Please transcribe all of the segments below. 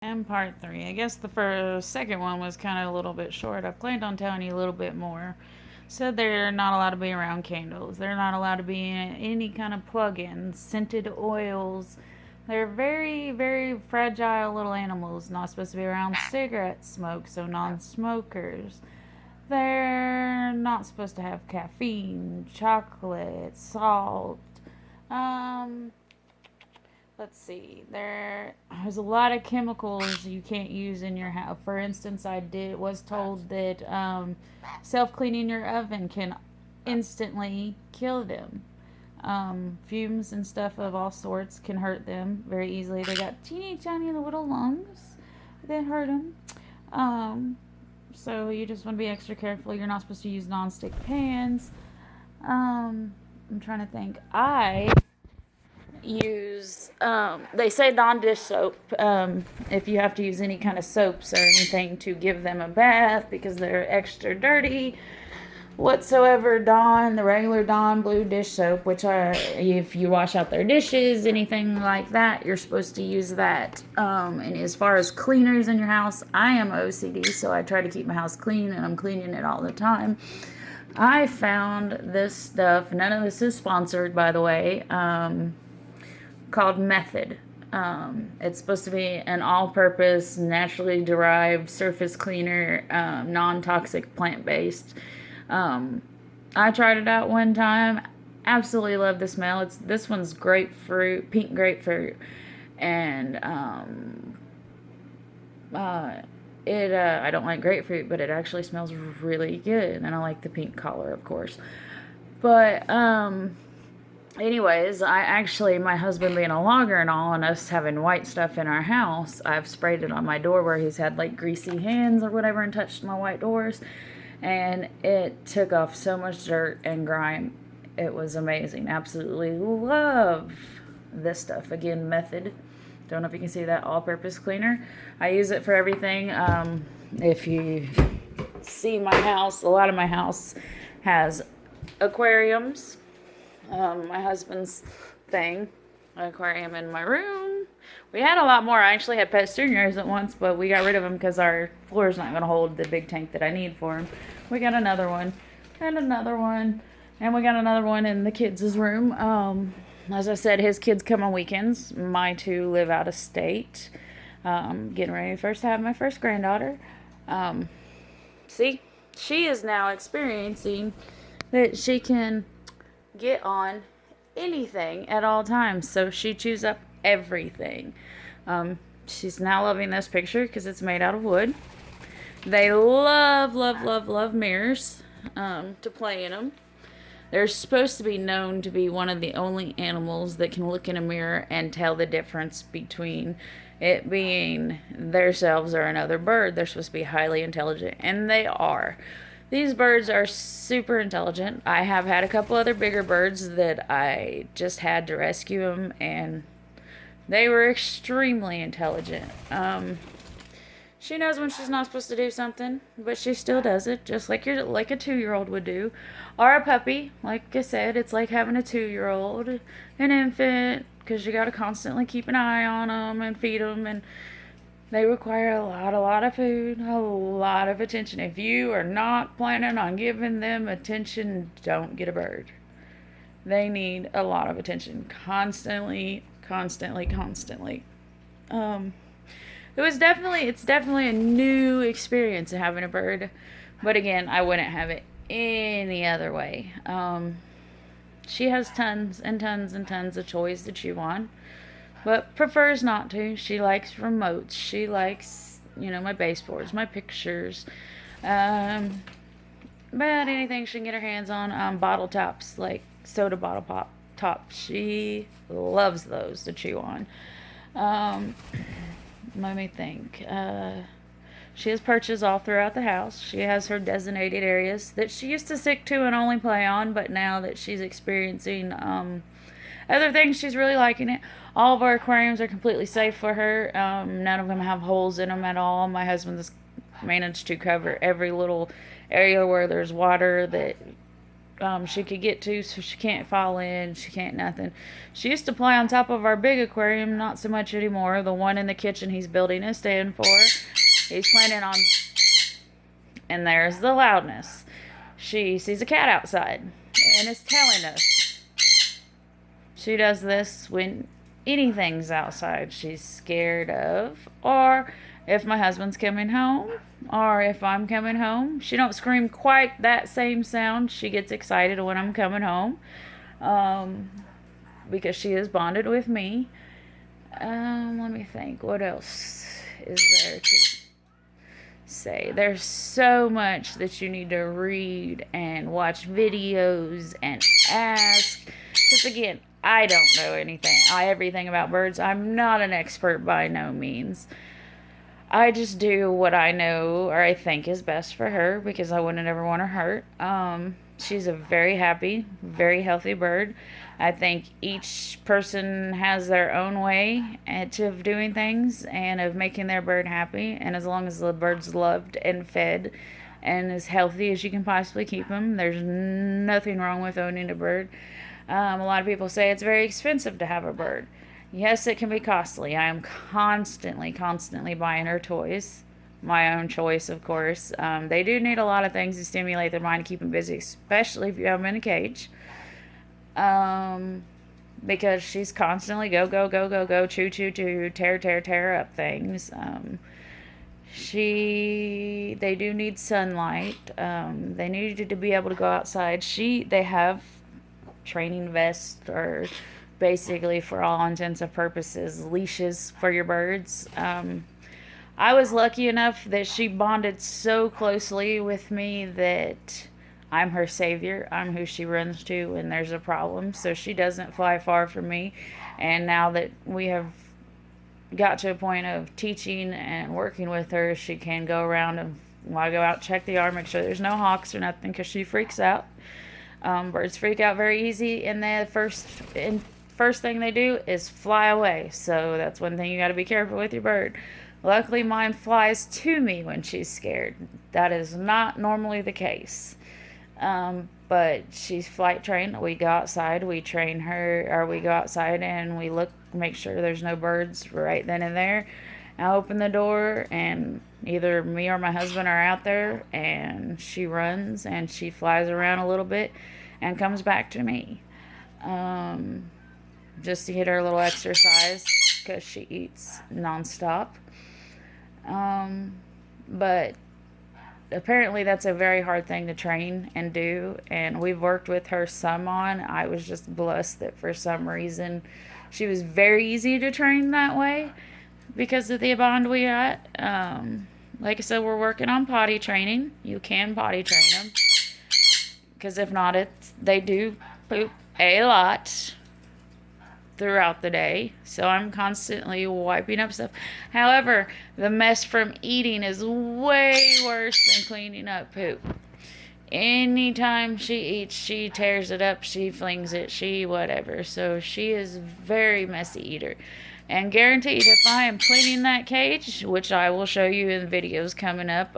And part three. I guess the second one was kind of a little bit short. I planned on telling you a little bit more. Said they're not allowed to be around candles. They're not allowed to be in any kind of plug-ins, scented oils. They're very, very fragile little animals. Not supposed to be around cigarette smoke, so non-smokers. They're not supposed to have caffeine, chocolate, salt. Um, let's see. There's a lot of chemicals you can't use in your house. For instance, was told that self cleaning your oven can instantly kill them. Fumes and stuff of all sorts can hurt them very easily. They got teeny tiny little lungs that hurt them. Um, so you just want to be extra careful. You're not supposed to use non-stick pans. I'm trying to think. I use they say non-dish soap if you have to use any kind of soaps or anything to give them a bath because they're extra dirty whatsoever. Dawn, the regular Dawn blue dish soap, which if you wash out their dishes, anything like that, you're supposed to use that. And as far as cleaners in your house, I am OCD, so I try to keep my house clean, and I'm cleaning it all the time. I found this stuff, none of this is sponsored, by the way, called Method. It's supposed to be an all-purpose, naturally derived surface cleaner, non-toxic, plant-based. I tried it out one time. Absolutely love the smell. This one's grapefruit, pink grapefruit, and I don't like grapefruit, but it actually smells really good, and I like the pink color, of course. But anyways, my husband being a logger and all, and us having white stuff in our house, I've sprayed it on my door where he's had like greasy hands or whatever and touched my white doors, and it took off so much dirt and grime. It was amazing. Absolutely love this stuff. Again, Method. Don't know if you can see that all-purpose cleaner. I use it for everything. If you see my house, a lot of my house has aquariums. My husband's thing, an aquarium in my room. We had a lot more. I actually had petunias at once, but we got rid of them because our floor is not going to hold the big tank that I need for them. We got another one, and another one, and we got another one in the kids' room. As I said, his kids come on weekends. My two live out of state. Getting ready first to have my first granddaughter. See, she is now experiencing that she can get on anything at all times. So she chews up everything. She's now loving this picture because it's made out of wood. They love, love, love, love mirrors to play in them. They're supposed to be known to be one of the only animals that can look in a mirror and tell the difference between it being themselves or another bird. They're supposed to be highly intelligent, and they are. These birds are super intelligent. I have had a couple other bigger birds that I just had to rescue them, and they were extremely intelligent. She knows when she's not supposed to do something, but she still does it, just like a 2-year-old would do, or a puppy. Like I said, it's like having a 2-year-old, an infant, because you got to constantly keep an eye on them and feed them, and they require a lot of food, a lot of attention. If you are not planning on giving them attention, don't get a bird. They need a lot of attention, constantly, constantly, constantly. It's definitely a new experience of having a bird, but again, I wouldn't have it any other way. She has tons and tons and tons of toys to chew on, but prefers not to. She likes remotes. She likes, my baseboards, my pictures, about anything she can get her hands on. Bottle tops, like soda bottle pop tops. She loves those to chew on. Let me think. She has perches all throughout the house. She has her designated areas that she used to stick to and only play on, but now that she's experiencing other things, she's really liking it. All of our aquariums are completely safe for her. None of them have holes in them at all. My husband's managed to cover every little area where there's water that she could get to, so she can't fall in, she can't nothing. She used to play on top of our big aquarium, not so much anymore. The one in the kitchen he's building a stand for. He's planning on, and there's the loudness. She sees a cat outside and is telling us. She does this when anything's outside she's scared of, or if my husband's coming home, or if I'm coming home. She don't scream quite that same sound. She gets excited when I'm coming home, because she is bonded with me. Let me think. What else is there to say? There's so much that you need to read and watch videos and ask. Because again, I don't know everything about birds. I'm not an expert by no means. I just do what I know or I think is best for her, because I wouldn't ever want her hurt. She's a very happy, very healthy bird. I think each person has their own way of doing things and of making their bird happy. And as long as the bird's loved and fed and as healthy as you can possibly keep them, there's nothing wrong with owning a bird. A lot of people say it's very expensive to have a bird. Yes, it can be costly. I am constantly buying her toys. My own choice, of course. They do need a lot of things to stimulate their mind, to keep them busy, especially if you have them in a cage. Because she's constantly go, chew, tear up things. They do need sunlight. They need to be able to go outside. They have training vests, or basically, for all intents and purposes, leashes for your birds. I was lucky enough that she bonded so closely with me that I'm her savior. I'm who she runs to when there's a problem, so she doesn't fly far from me. And now that we have got to a point of teaching and working with her, she can go around, and while I go out, check the yard, make sure there's no hawks or nothing, because she freaks out. Birds freak out very easy, and the first thing they do is fly away. So that's one thing you got to be careful with your bird. Luckily, mine flies to me when she's scared. That is not normally the case. But she's flight trained. We go outside, we train her, or we go outside and we make sure there's no birds right then and there. I open the door, and either me or my husband are out there, and she runs and she flies around a little bit and comes back to me. Just to get her a little exercise, because she eats nonstop. But apparently that's a very hard thing to train and do, and we've worked with her some on. I was just blessed that for some reason she was very easy to train that way because of the bond we got. Like I said, we're working on potty training. You can potty train them, because if not, they do poop a lot throughout the day, so I'm constantly wiping up stuff. However, the mess from eating is way worse than cleaning up poop. Anytime she eats, she tears it up, she flings it, she whatever. So she is a very messy eater. And guaranteed, if I am cleaning that cage, which I will show you in videos coming up,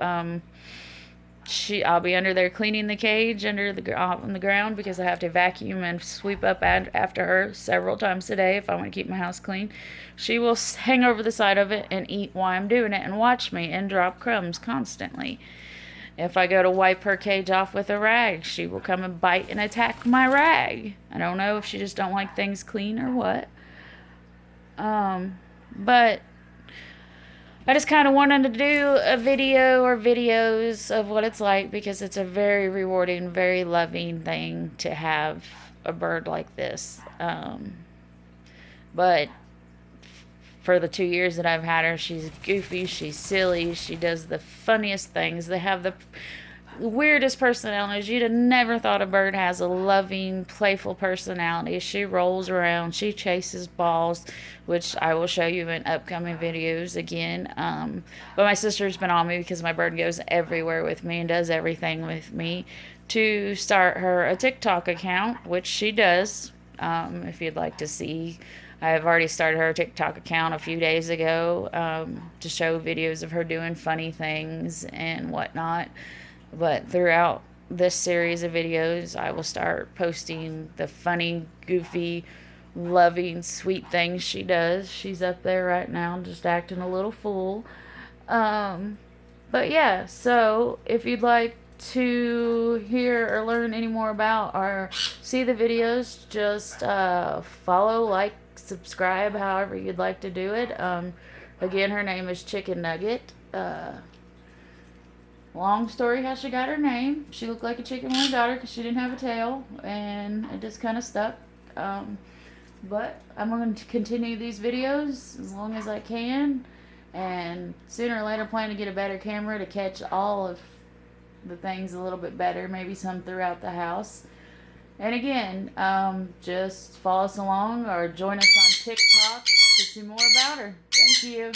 I'll be under there cleaning the cage on the ground, because I have to vacuum and sweep up after her several times a day if I want to keep my house clean. She will hang over the side of it and eat while I'm doing it, and watch me and drop crumbs constantly. If I go to wipe her cage off with a rag, she will come and bite and attack my rag. I don't know if she just don't like things clean or what. But I just kind of wanted to do a video or videos of what it's like, because it's a very rewarding, very loving thing to have a bird like this. But for the 2 years that I've had her, she's goofy, she's silly, she does the funniest things. They have the weirdest personalities. You'd have never thought a bird has a loving, playful personality. She rolls around, she chases balls, which I will show you in upcoming videos again. But my sister's been on me, because my bird goes everywhere with me and does everything with me, to start her a TikTok account, which she does. If you'd like to see, I've already started her TikTok account a few days ago, to show videos of her doing funny things and whatnot. But throughout this series of videos, I will start posting the funny, goofy, loving, sweet things she does. She's up there right now just acting a little fool. But yeah, so if you'd like to hear or learn any more about or see the videos, just follow, like, subscribe, however you'd like to do it. Again, her name is Chicken Nugget. Long story how she got her name. She looked like a chicken when I got her because she didn't have a tail, and it just kind of stuck. But I'm going to continue these videos as long as I can, and sooner or later plan to get a better camera to catch all of the things a little bit better, maybe some throughout the house. And again, just follow us along or join us on TikTok to see more about her. Thank you.